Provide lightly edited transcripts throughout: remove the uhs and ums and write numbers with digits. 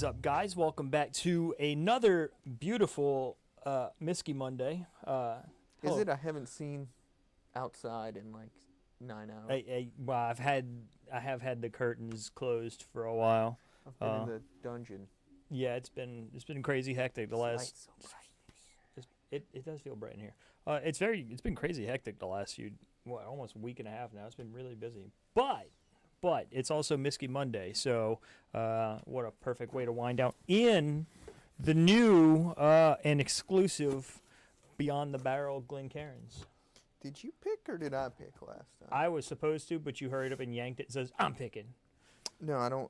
is up, guys? Welcome back to another beautiful Myskey Monday. Is it? I haven't seen outside in like 9 hours. Well, I have had the curtains closed for a while. I've been in the dungeon. Yeah, it's been crazy hectic the last. So bright. It does feel bright in here. It's been crazy hectic the last almost a week and a half now. It's been really busy, but it's also Myskey Monday, so what a perfect way to wind down in the new and exclusive Beyond the Barrel Glencairns. Did you pick or did I pick last time? I was supposed to, but you hurried up and yanked it. It says I'm picking. No, I don't.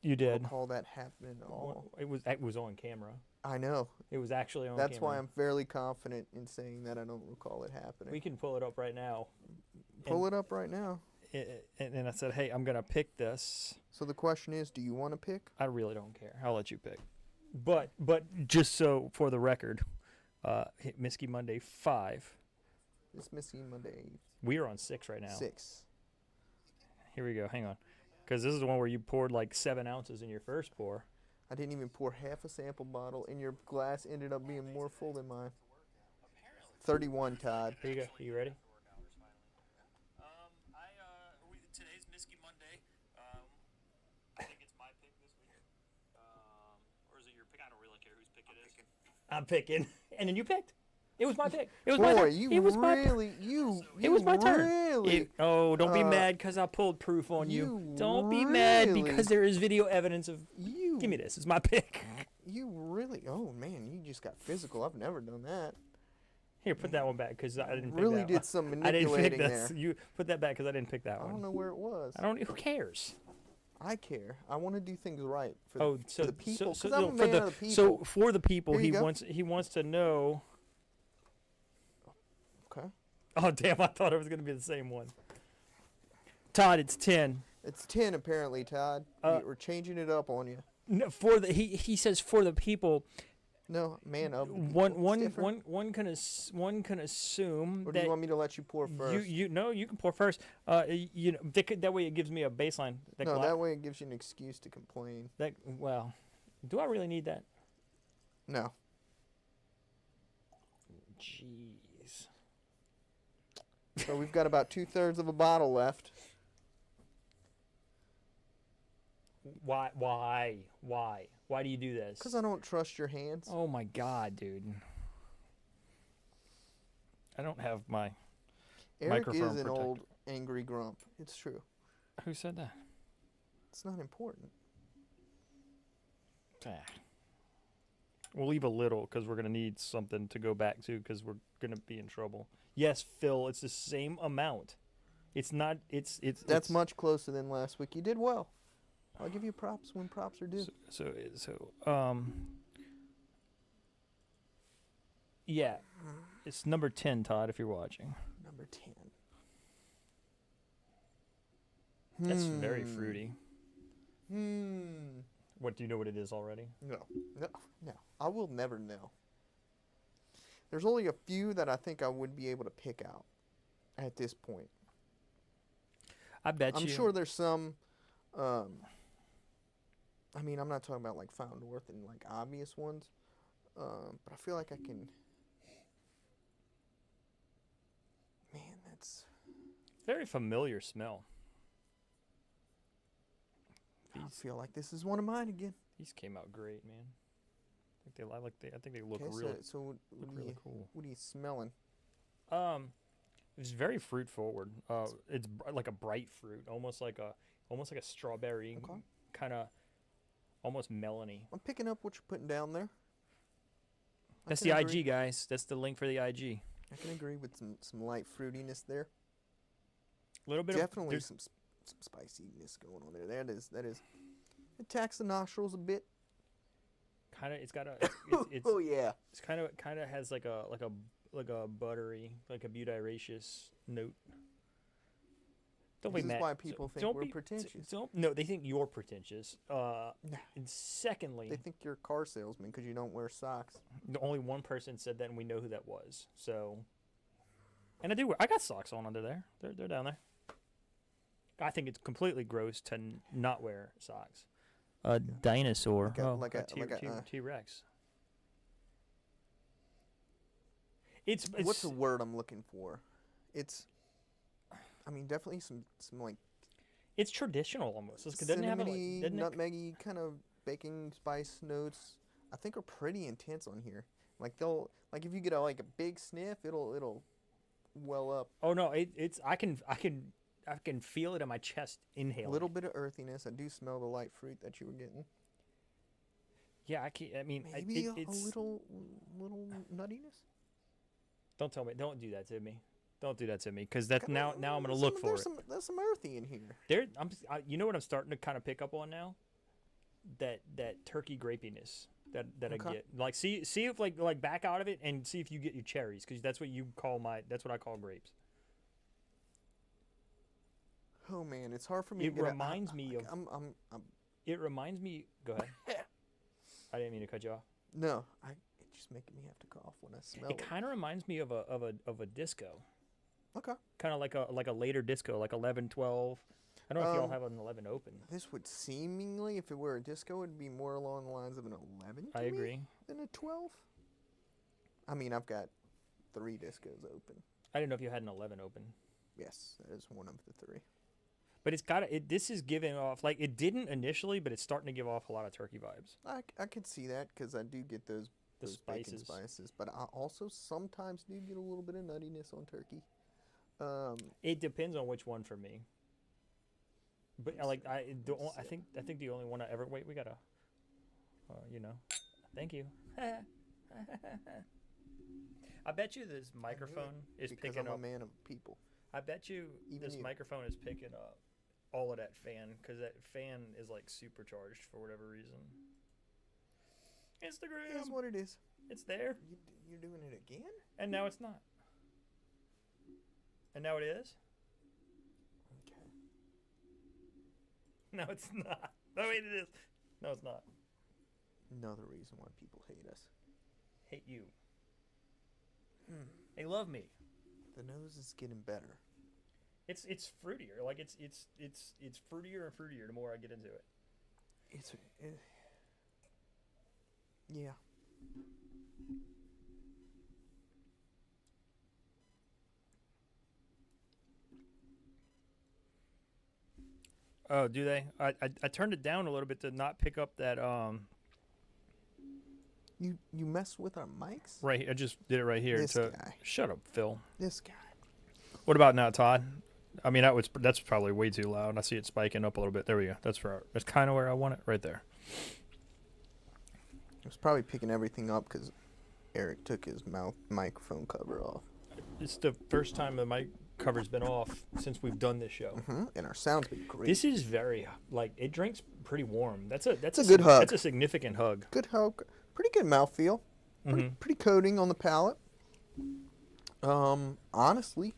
You did. Recall that happening at all. It was on camera. I know. It was actually on camera. That's why I'm fairly confident in saying that I don't recall it happening. We can pull it up right now. Pull it up right now. And I said, hey, I'm going to pick this. So the question is, do you want to pick? I really don't care. I'll let you pick. But just so for the record, hit Myskey Monday 5. It's Myskey Monday. We are on 6 right now. 6. Here we go. Hang on. Because this is the one where you poured like 7 ounces in your first pour. I didn't even pour half a sample bottle, and your glass ended up being more full than mine. 31, Todd. Here you go. Are you ready? Today's Myskey Monday. I think it's my pick this week. Or is it your pick? I don't really care whose pick it is. I'm picking. And then you picked. It was my pick. It was my turn. It was my turn. Don't be mad because I pulled proof on you. Don't be mad because there is video evidence of you. Give me this. It's my pick. You really? Oh man, you just got physical. I've never done that. Here, put that one back because I didn't pick really that did one. some manipulating there. there. You put that back because I didn't pick that one. I don't know where it was. Who cares? I care. I want to do things right for the people. Because I'm a man of the people. So for the people, he go. wants to know. Okay. Oh damn! I thought it was going to be the same one. Todd, it's 10. It's 10 apparently, Todd. We're changing it up on you. No, he says for the people. No, man of the people. One can assume. Or do you want me to let you pour first? You can pour first. That way it gives me a baseline. That way it gives you an excuse to complain. Do I really need that? No. Jeez. So we've got about 2/3 of a bottle left. Why do you do this? Because I don't trust your hands. Oh my god, dude. I don't have my Eric microphone is an protector. old angry grump. It's true. Who said that? It's not important. We'll leave a little because we're going to need something to go back to because we're going to be in trouble. Yes, Phil, it's the same amount. It's not, That's much closer than last week. You did well. I'll give you props when props are due. Yeah, it's number 10, Todd, if you're watching. Number 10. That's very fruity. What, do you know what it is already? No. I will never know. There's only a few that I think I would be able to pick out at this point. I'm sure there's some... I'm not talking about like Found North and like obvious ones, but I feel like I can. Man, that's very familiar smell. I feel like this is one of mine again. These came out great, man. I think they look So really cool. What are you smelling? It's very fruit forward. It's like a bright fruit, almost like a strawberry, kind of. Almost melony. I'm picking up what you're putting down there. That's the IG, guys. That's the link for the IG. I can agree with some light fruitiness there. A little bit. Definitely some spiciness going on there. That is. It attacks the nostrils a bit. Kind of. It's got a. It's, oh yeah. It's kind of has like a buttery, like a butyraceous note. This is why people think we're pretentious. No, they think you're pretentious. And secondly... They think you're a car salesman because you don't wear socks. Only one person said that, and we know who that was. So, and I got socks on under there. They're down there. I think it's completely gross to not wear socks. a dinosaur. Like a T-Rex. It's what's the word I'm looking for? It's, I mean, definitely some like. It's traditional almost. Doesn't it have a nutmeggy kind of baking spice notes. I think are pretty intense on here. Like if you get a big sniff, it'll well up. Oh no, it's I can feel it in my chest inhaling. A little bit of earthiness. I do smell the light fruit that you were getting. Yeah, maybe it's a little nuttiness. Don't tell me. Don't do that to me. Don't do that to me, because now I'm gonna look for it. There's some earthy in here. You know what I'm starting to kind of pick up on now? That turkey grapiness that I get. Like see if like back out of it and see if you get your cherries, because that's what I call grapes. Oh man, it's hard for me. It reminds me of. It reminds me. Go ahead. I didn't mean to cut you off. No, it's just making me have to cough when I smell it. It kind of reminds me of a disco. Okay. Kind of like a later disco, like 11, 12. I don't know if y'all have an 11 open. This would seemingly, if it were a disco, it'd be more along the lines of an 11. I agree. Than a 12. I mean, I've got 3 discos open. I didn't know if you had an 11 open. Yes, that is one of the 3. But this is giving off, like, it didn't initially, but it's starting to give off a lot of turkey vibes. I could see that, because I do get those spices. Bacon spices. But I also sometimes do get a little bit of nuttiness on turkey. It depends on which one for me. But I think the only one I ever we gotta, thank you. I bet you this microphone is picking up. I'm a man of people. I bet you this microphone is picking up all of that fan, because that fan is like supercharged for whatever reason. Instagram. It is what it is. It's there. You're doing it again? And now it's not. And now it is? Okay. No, it's not. No, wait, it is. No, it's not. Another reason why people hate us. Hate you. They love me. The nose is getting better. It's fruitier. Like it's fruitier and fruitier the more I get into it. Yeah. Oh, do they? I turned it down a little bit to not pick up that You mess with our mics? Right, I just did it right here. This guy. Shut up, Phil. This guy. What about now, Todd? I mean, that's probably way too loud. I see it spiking up a little bit. There we go. That's kind of where I want it, right there. I was probably picking everything up because Eric took his microphone cover off. It's the first time the mic cover's been off since we've done this show. And our sound's been great. This is very, it drinks pretty warm. That's a good hug. That's a significant hug. Good hug. Pretty good mouthfeel. Pretty coating on the palate. Honestly,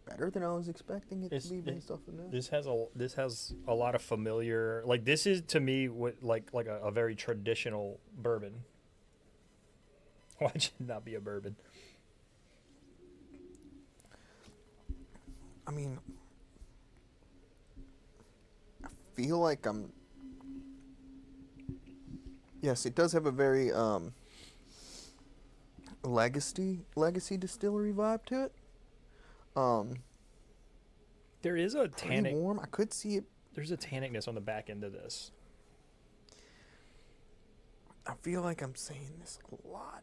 better than I was expecting it to be based off of that. This has a lot of familiar. Like, this is to me what like a very traditional bourbon. Why should it not be a bourbon? I mean, I feel like yes, it does have a very legacy distillery vibe to it. There is a tannic. Warm. I could see it. There's a tannicness on the back end of this. I feel like I'm saying this a lot.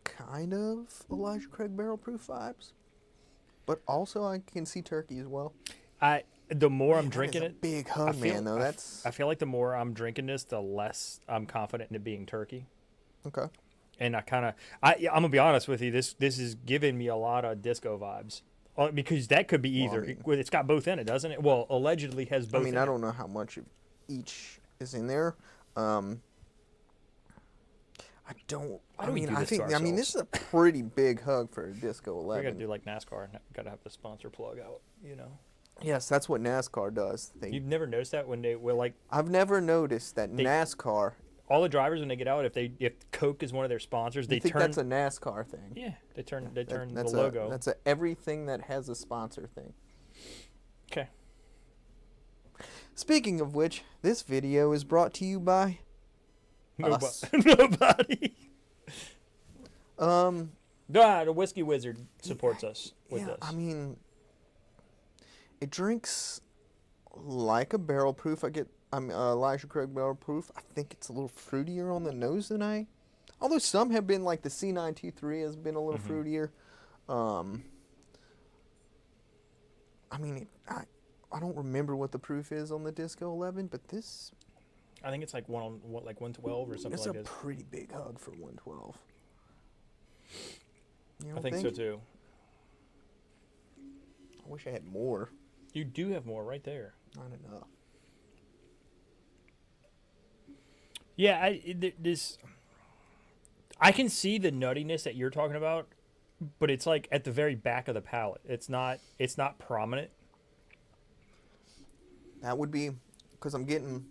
Kind of Elijah Craig barrel proof vibes, but also I can see turkey as well. The more I'm drinking it, big hug, man. Though I feel like the more I'm drinking this, the less I'm confident in it being turkey. Okay. And I'm gonna be honest with you. This is giving me a lot of disco vibes, because that could be either. It's got both in it, doesn't it? Well, allegedly has both. I mean, I don't know how much of each is in there. I mean, this is a pretty big hug for a Disco 11. We gotta do like NASCAR. Gotta have the sponsor plug out, Yes, that's what NASCAR does. You've never noticed that when they will like. I've never noticed that NASCAR. All the drivers when they get out, if Coke is one of their sponsors, they turn. That's a NASCAR thing. Yeah, they turn the logo. That's everything that has a sponsor thing. Okay. Speaking of which, this video is brought to you by us. Nobody. The Whiskey Wizard supports us with this. I mean, it drinks like a barrel proof. Elijah Craig barrel proof. I think it's a little fruitier on the nose than although some have been, like the C923 has been a little fruitier. I mean, I don't remember what the proof is on the Disco 11, but this... I think it's like 112 or something like that. It's a pretty big hug for 112. I think so too. I wish I had more. You do have more right there. Not enough. Yeah, I can see the nuttiness that you're talking about, but it's like at the very back of the palate. It's not prominent. That would be because I'm getting...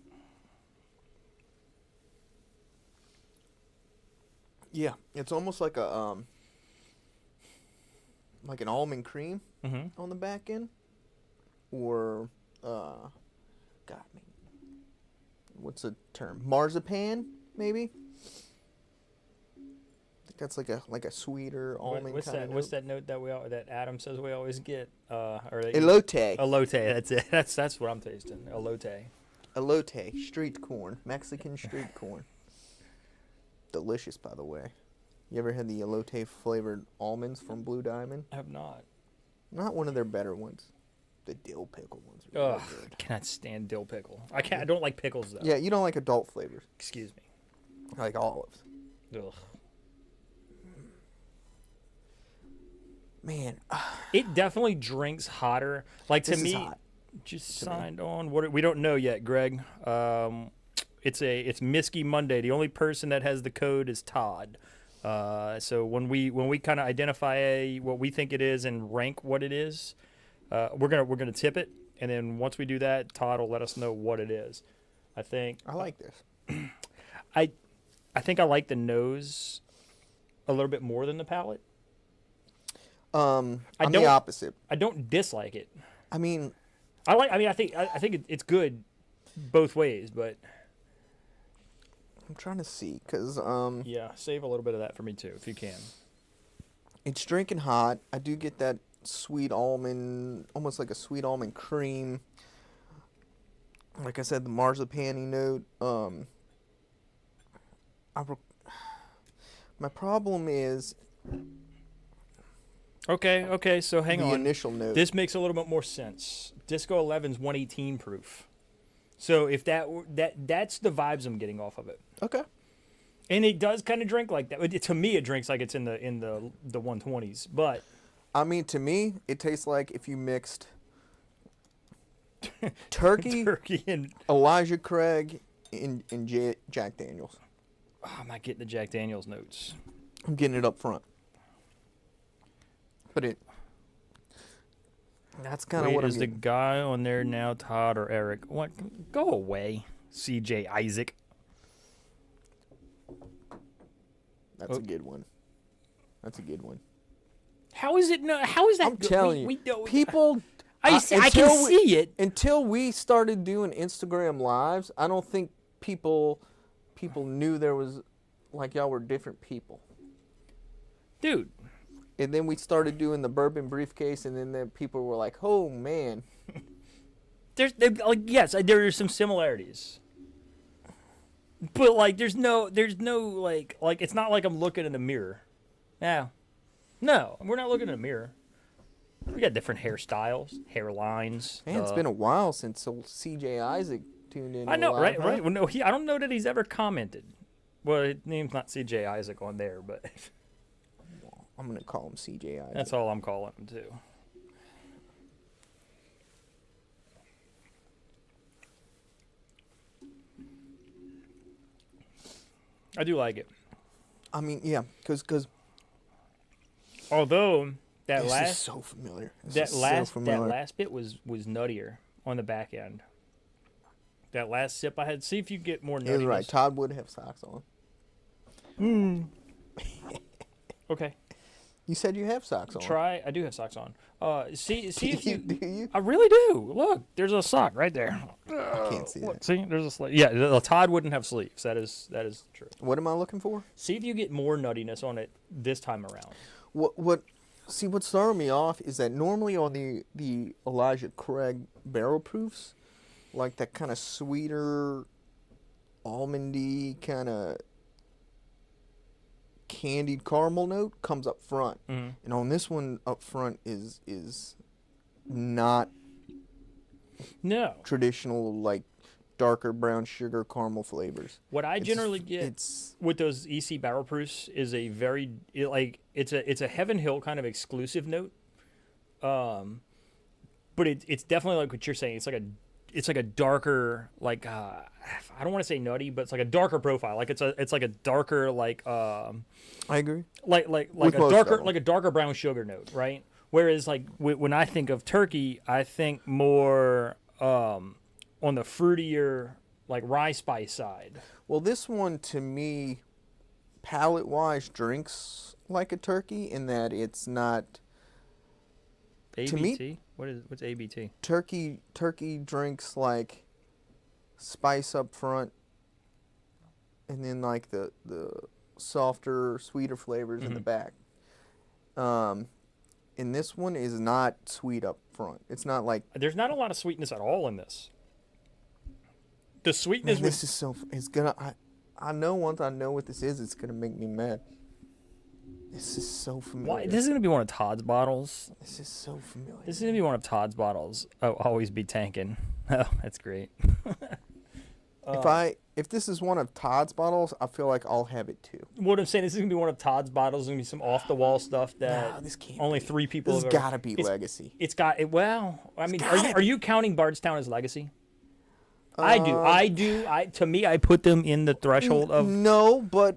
Yeah, it's almost like a like an almond cream on the back end, or what's the term? Marzipan, maybe. I think that's like a sweeter almond What's kind that? of What's that note that Adam says we always get? Elote. Elote. That's it. That's what I'm tasting. Elote. Elote, street corn, Mexican street corn. Delicious, by the way. You ever had the elote flavored almonds from Blue Diamond? I have not. Not one of their better ones. The dill pickle ones are really good. I cannot stand dill pickle. I don't like pickles though. Yeah, you don't like adult flavors. Excuse me. Like olives. Ugh. Man, it definitely drinks hotter. Like to this me, is hot. just signed on. What we don't know yet, Greg. It's Myskey Monday. The only person that has the code is Todd. So when we kind of identify what we think it is and rank what it is, we're gonna tip it, and then once we do that, Todd will let us know what it is. I think I like this. I think I like the nose a little bit more than the palate. I'm the opposite. I don't dislike it. I mean, I think it's good both ways, but I'm trying to see because yeah, save a little bit of that for me too if you can. It's drinking hot. I do get that sweet almond, almost like a sweet almond cream. Like I said, the marzipan-y note. My problem is. Okay. So hang on. The initial note. This makes a little bit more sense. Disco 11's 118 proof. So if that's the vibes I'm getting off of it. Okay. And it does kind of drink like that. To me, it drinks like it's in the 120s. But I mean, to me, it tastes like if you mixed turkey and Elijah Craig, and Jack Daniels. Oh, I'm not getting the Jack Daniels notes. I'm getting it up front. But that's kind of what I'm getting. Is the guy on there now Todd or Eric? What? Go away, CJ Isaac. That's a good one. That's a good one. How is it? No. How is that? I'm telling you, we don't, people. I can see it. Until we started doing Instagram lives, I don't think people knew there was like y'all were different people. Dude. And then we started doing the bourbon briefcase, and then the people were like, "Oh man." Yes, there are some similarities. But like there's no like it's not like I'm looking in a mirror. Yeah. No, we're not looking in a mirror. We got different hairstyles, hairlines. Man, it's been a while since old CJ Isaac tuned in. I know, right? Well, no, I don't know that he's ever commented. Well, his name's not CJ Isaac on there, but I'm gonna call him CJ Isaac. That's all I'm calling him too. I do like it. I mean, yeah, because although that this last is so familiar. That last bit was nuttier on the back end. That last sip I had. See if you get more nuttiness. He was right. Todd would have socks on. Okay. You said you have socks on. I do have socks on. See if you. Do you? I really do. Look, there's a sock right there. I can't see Look, it. see, there's a sleeve. Yeah, the Todd wouldn't have sleeves. That is true. What am I looking for? See if you get more nuttiness on it this time around. See, what's throwing me off is that normally on the Elijah Craig barrel proofs, like that kind of sweeter, almondy kind of candied caramel note comes up front, and on this one up front is not traditional like darker brown sugar caramel flavors. What I generally get with those EC barrel proofs is a very it's a Heaven Hill kind of exclusive note, but it's definitely like what you're saying. It's like a darker like I don't want to say nutty, but it's like a darker profile. Like it's like a darker like I agree. Like a darker brown sugar note, right? Whereas like when I think of turkey, I think more on the fruitier like rye spice side. Well, this one to me, palate wise, drinks like a turkey in that it's not. ABT? To me, what's ABT? Turkey drinks like spice up front, and then like the softer, sweeter flavors in the back. And this one is not sweet up front. It's not like there's not a lot of sweetness at all in this. The sweetness. Man, this is so. It's gonna. I know once I know what this is, it's gonna make me mad. This is so familiar. Why? This is gonna be one of Todd's bottles. This is so familiar. This is gonna be one of Todd's bottles. Oh, always be tanking. Oh, that's great. If this is one of Todd's bottles, I feel like I'll have it too. What I'm saying, this is gonna be one of Todd's bottles. It's gonna be some off the wall stuff that this can't only be. 3 people. This has gotta be legacy. It's got it. Well, I mean, are you counting Bardstown as legacy? I do. To me, I put them in the threshold of no, but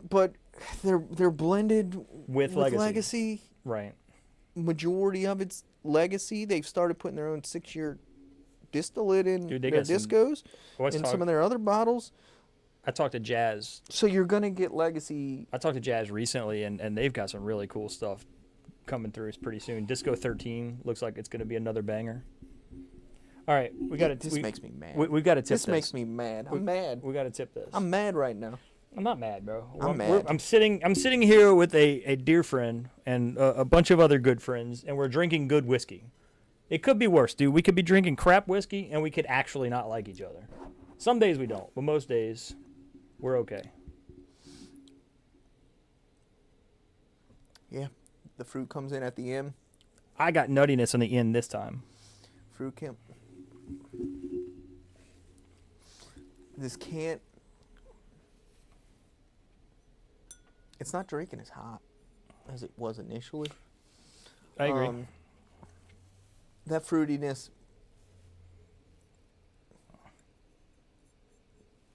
they're blended with legacy. Right. Majority of it's legacy. They've started putting their own 6-year distillate in their discos and some of their other bottles. I talked to Jazz. So you're gonna get legacy. I talked to Jazz recently, and they've got some really cool stuff coming through pretty soon. Disco 13 looks like it's gonna be another banger. All right, we got to. This makes me mad. We got to tip this. This makes me mad. I'm mad. We got to tip this. I'm mad right now. I'm not mad, bro. I'm mad. I'm sitting here with a dear friend and a bunch of other good friends, and we're drinking good whiskey. It could be worse, dude. We could be drinking crap whiskey, and we could actually not like each other. Some days we don't, but most days we're okay. Yeah, the fruit comes in at the end. I got nuttiness on the end this time. Fruit camp. This can't. It's not drinking as hot as it was initially. I agree. That fruitiness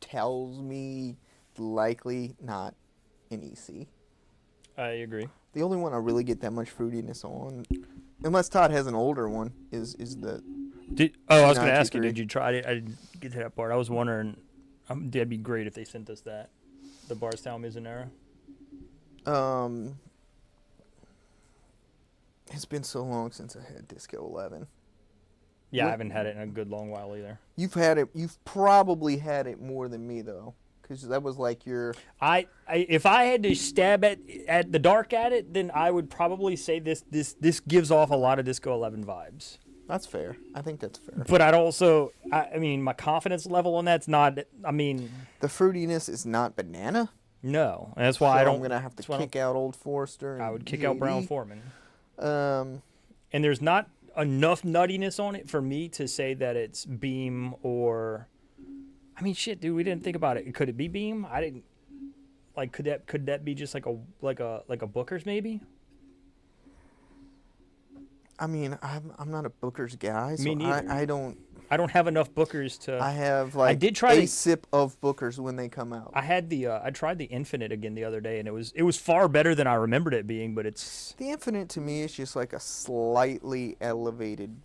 tells me likely not an EC. I agree. The only one I really get that much fruitiness on, unless Todd has an older one, is the. I was going to ask you, did you try it? I didn't get to that part. I was wondering, that'd be great if they sent us that. The Bardstown Mizunara. It's been so long since I had Disco 11. Yeah, I haven't had it in a good long while either. You've had it. You've probably had it more than me though, because that was like your. If I had to stab at the dark at it, then I would probably say this gives off a lot of Disco 11 vibes. That's fair. I think that's fair. But I'd also, I mean, my confidence level on that's not. I mean, the fruitiness is not banana. No, and that's why I don't. I'm gonna have to kick out Old Forester. And I would kick out Brown Foreman. And there's not enough nuttiness on it for me to say that it's Beam or. I mean, shit, dude. We didn't think about it. Could it be Beam? I didn't. Like, could that be just like a Booker's maybe? I mean, I'm not a Booker's guy, so me neither. I don't have enough Bookers to. I have like I did try a sip of Bookers when they come out. I tried the Infinite again the other day, and it was far better than I remembered it being. But it's the Infinite to me is just like a slightly elevated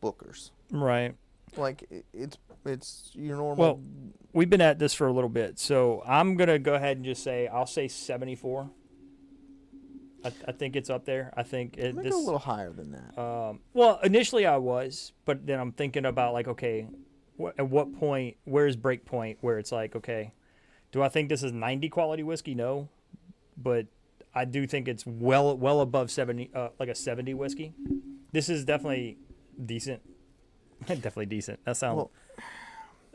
Bookers. Right. Like it's your normal. Well, we've been at this for a little bit, so I'm gonna go ahead and just say I'll say 74. I think it's up there. I think I'm gonna go a little higher than that. Well, initially I was, but then I'm thinking about like, okay, at what point? Where's break point where it's like, okay, do I think this is 90 quality whiskey? No, but I do think it's well above 70, like a 70 whiskey. This is definitely decent. Definitely decent. That sounds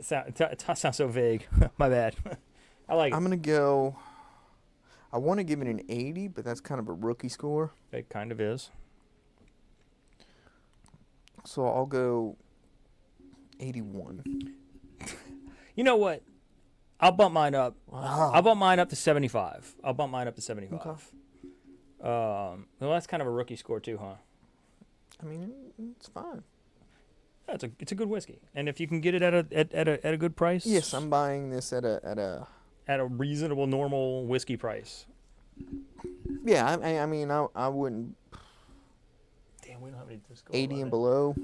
sounds so vague. My bad. I like it. I'm gonna go. I want to give it an 80, but that's kind of a rookie score. It kind of is. So I'll go 81. You know what? I'll bump mine up. Wow. I'll bump mine up to 75. Okay. Well, that's kind of a rookie score too, huh? I mean, it's fine. Yeah, it's a good whiskey, and if you can get it at a good price. Yes, I'm buying this at a reasonable, normal whiskey price. Yeah, I mean, I wouldn't. Damn, we don't have any Disco 80 11. and below.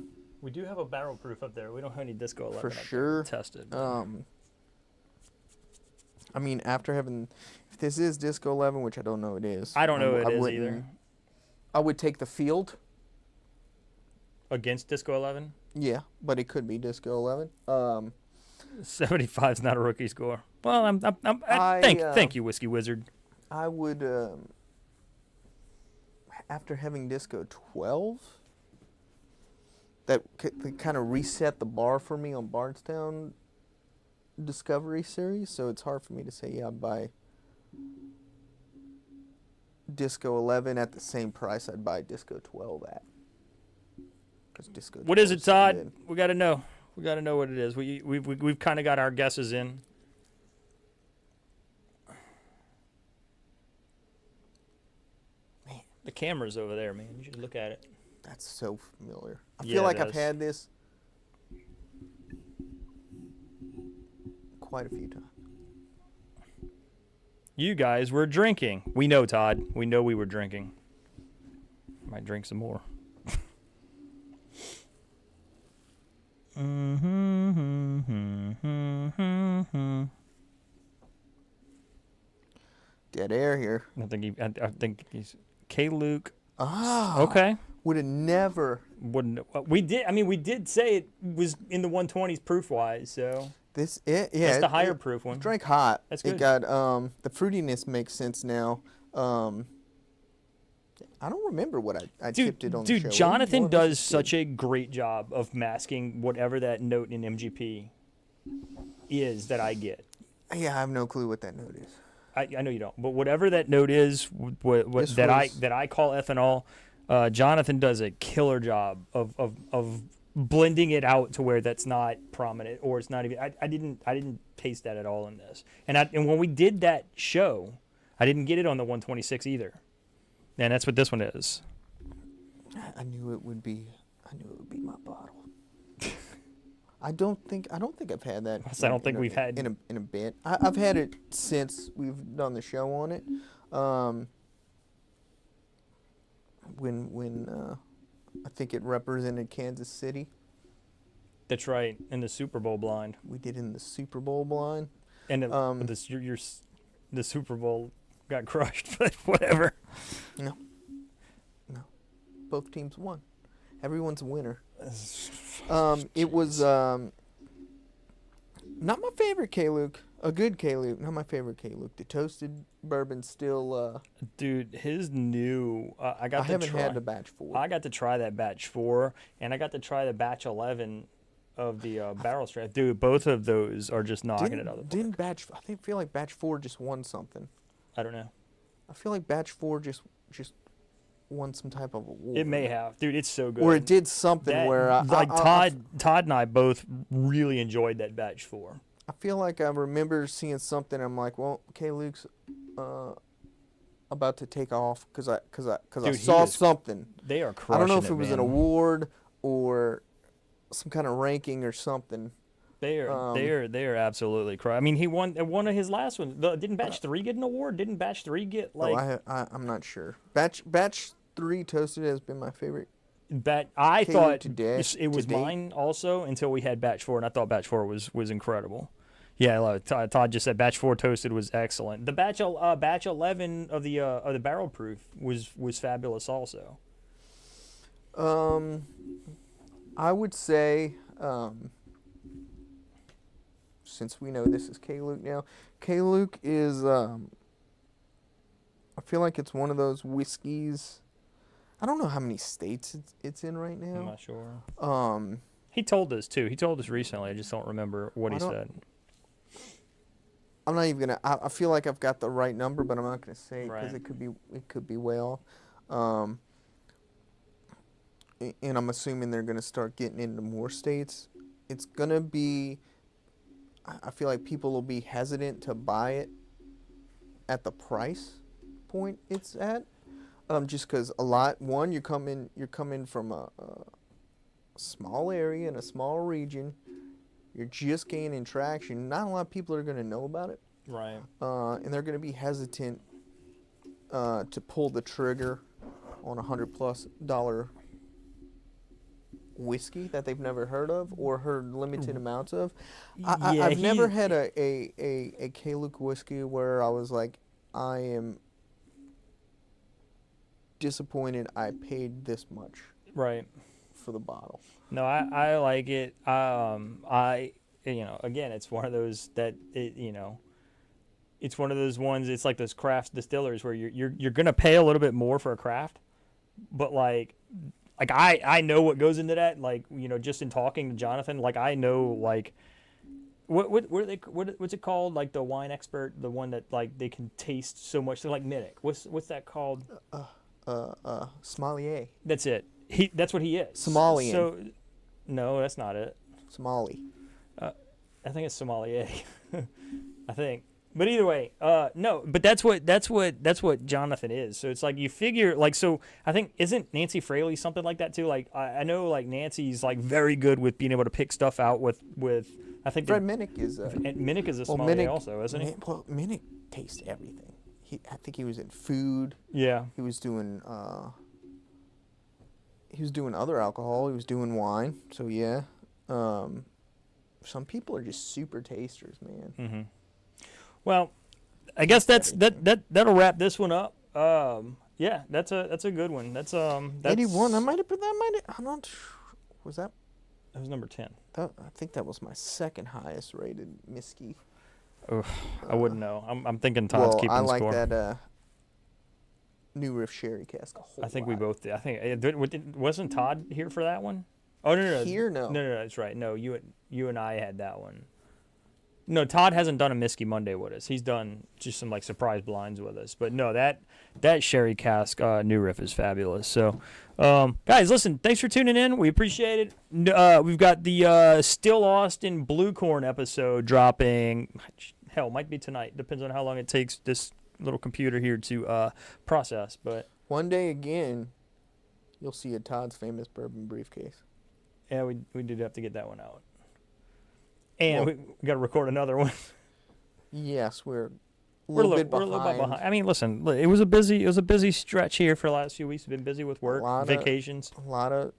We do have a barrel proof up there. We don't have any Disco 11 For up there sure. tested. I mean, after having, if this is Disco 11, which I don't know it is. I don't know it is either. I would take the field. Against Disco 11? Yeah, but it could be Disco 11. 75 is not a rookie score. Well, thank you, Whiskey Wizard. I would, after having Disco 12, that kind of reset the bar for me on Bardstown Discovery Series, so it's hard for me to say, yeah, I'd buy Disco 11 at the same price I'd buy Disco 12 at. Disco what is it, Todd? So we got to know. We got to know what it is. We've kind of got our guesses in. Man, the camera's over there, man. You should look at it. That's so familiar. I feel like I've had this quite a few times. You guys were drinking. We know, Todd. We know we were drinking. Might drink some more. Dead air here. I think he's K-Luke. Ah. Okay. Would have never. Wouldn't. We did. I mean, we did say it was in the 120s proof wise. So Yeah. That's the higher proof one. Drank hot. That's good. It got the fruitiness makes sense now. I don't remember what I tipped it on the show. Dude, Jonathan does such a great job of masking whatever that note in MGP is that I get. Yeah, I have no clue what that note is. I know you don't, but whatever that note is, that I call ethanol, Jonathan does a killer job of blending it out to where that's not prominent, or it's not even. I didn't taste that at all in this, and when we did that show, I didn't get it on the 126 either. And that's what this one is. I knew it would be my bottle. I don't think I've had that. I don't think we've had in a bit. I've had it since we've done the show on it. When I think it represented Kansas City. That's right, in the Super Bowl blind. We did in the Super Bowl blind. And the Super Bowl got crushed, but whatever. No. Both teams won. Everyone's a winner. It was not my favorite K-Luke. A good K-Luke, not my favorite K-Luke. The toasted bourbon still. Dude, his new. I haven't had the batch 4. I got to try that batch 4, and I got to try the batch 11 of the barrel strength. Dude, both of those are just knocking it out of the park. I feel like batch 4 just won something. I don't know. I feel like batch 4 just won some type of award. It may have, dude. It's so good. Or it did something Todd and I both really enjoyed that batch 4. I feel like I remember seeing something. I'm like, well, K-Luke's about to take off because I saw something. They are crushing. I don't know if it was man. an award or some kind of ranking or something. They are absolutely crushing. I mean, he won one of his last ones. Didn't batch 3 get an award? Didn't batch 3 get like? I'm not sure. Batch 3 toasted has been my favorite. I thought it was mine also until we had batch 4, and I thought batch 4 was incredible. Yeah, I love it. Todd just said batch 4 toasted was excellent. The batch 11 of the barrel proof was fabulous also. I would say, since we know this is K-Luke now, K-Luke is, I feel like it's one of those whiskeys. I don't know how many states it's in right now. I'm not sure. He told us too. He told us recently. I just don't remember what he said. I'm not even gonna. I feel like I've got the right number, but I'm not gonna say because Right. it could be way off. And I'm assuming they're gonna start getting into more states. It's gonna be. I feel like people will be hesitant to buy it at the price point it's at. Just because you're coming from a small area in a small region. You're just gaining traction. Not a lot of people are going to know about it. Right. And they're going to be hesitant to pull the trigger on $100+ whiskey that they've never heard of or heard limited amounts of. I've never had a K-Luke whiskey where I was like, I am disappointed I paid this much. Right. For the bottle. No, I like it. Again, it's one of those that it's one of those ones. It's like those craft distillers where you're gonna pay a little bit more for a craft, but like I know what goes into that. Like just in talking to Jonathan, like I know like what's it called? Like the wine expert, the one that like they can taste so much. They're like Minnick. What's that called? Sommelier. That's it. That's what he is. Somalian. So, no, that's not it. Somali. I think it's sommelier. I think, but either way, no. But that's what Jonathan is. So it's like you figure like so. I think isn't Nancy Fraley something like that too? Like I know like Nancy's like very good with being able to pick stuff out with. I think Fred Minnick is. Minnick is a sommelier also, isn't he? Minnick tastes everything. I think he was in food. Yeah. He was doing. He was doing other alcohol. He was doing wine. So yeah, some people are just super tasters, man. Mm-hmm. Well, I guess that'll wrap this one up. Yeah, that's a good one. That's 81. I might have put that. I'm not. Was that? That was number 10. I think that was my second highest rated Myskey. I wouldn't know. I'm thinking Todd's keeping score. I like that. New Riff Sherry cask. I think we both did. I think wasn't Todd here for that one? Oh no. Here no. No, that's right. No, you and I had that one. No, Todd hasn't done a Myskey Monday with us. He's done just some like surprise blinds with us. But no, that sherry cask New Riff is fabulous. So, guys, listen, thanks for tuning in. We appreciate it. We've got the Still Austin Blue Corn episode dropping. Hell, might be tonight. Depends on how long it takes this little computer here to process. But one day again, you'll see a Todd's Famous Bourbon Briefcase. Yeah, we did have to get that one out. And we got to record another one. Yes, we're a little bit behind. I mean, listen, it was a busy stretch here for the last few weeks. We've been busy with work, vacations. A lot of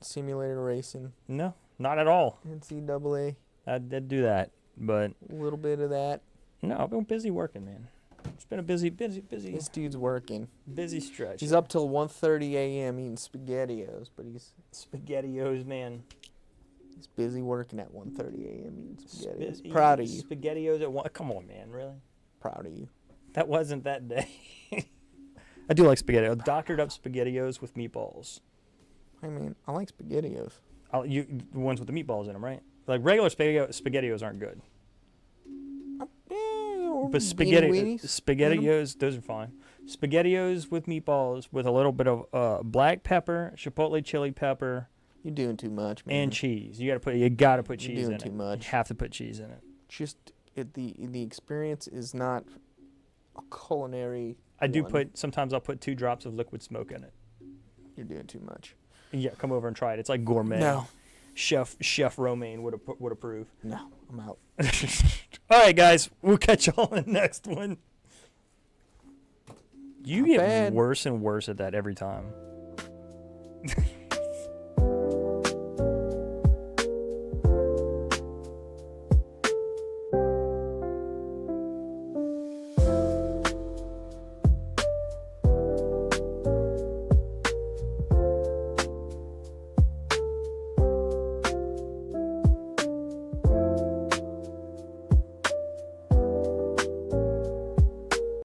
simulator racing. No, not at all. NCAA. I did do that, but a little bit of that. No, I've been busy working, man. It's been a busy. This dude's working. Busy stretch. He's up till 1:30 a.m. eating SpaghettiOs, but he's SpaghettiOs, man. He's busy working at 1:30 a.m. eating SpaghettiOs. Proud of you. SpaghettiOs at 1. Come on, man. Really? Proud of you. That wasn't that day. I do like SpaghettiOs. Doctored up SpaghettiOs with meatballs. I mean, I like SpaghettiOs. The ones with the meatballs in them, right? Like regular SpaghettiOs aren't good. But SpaghettiOs, those are fine. SpaghettiOs with meatballs with a little bit of black pepper, chipotle chili pepper. You're doing too much, man. And cheese. You gotta put cheese in it. You're doing too much. You have to put cheese in it. Just the experience is not a culinary. Sometimes I'll put 2 drops of liquid smoke in it. You're doing too much. Yeah, come over and try it. It's like gourmet. No. Chef Romaine would approve. No, I'm out. All right, guys. We'll catch y'all in the next one. You get worse and worse at that every time.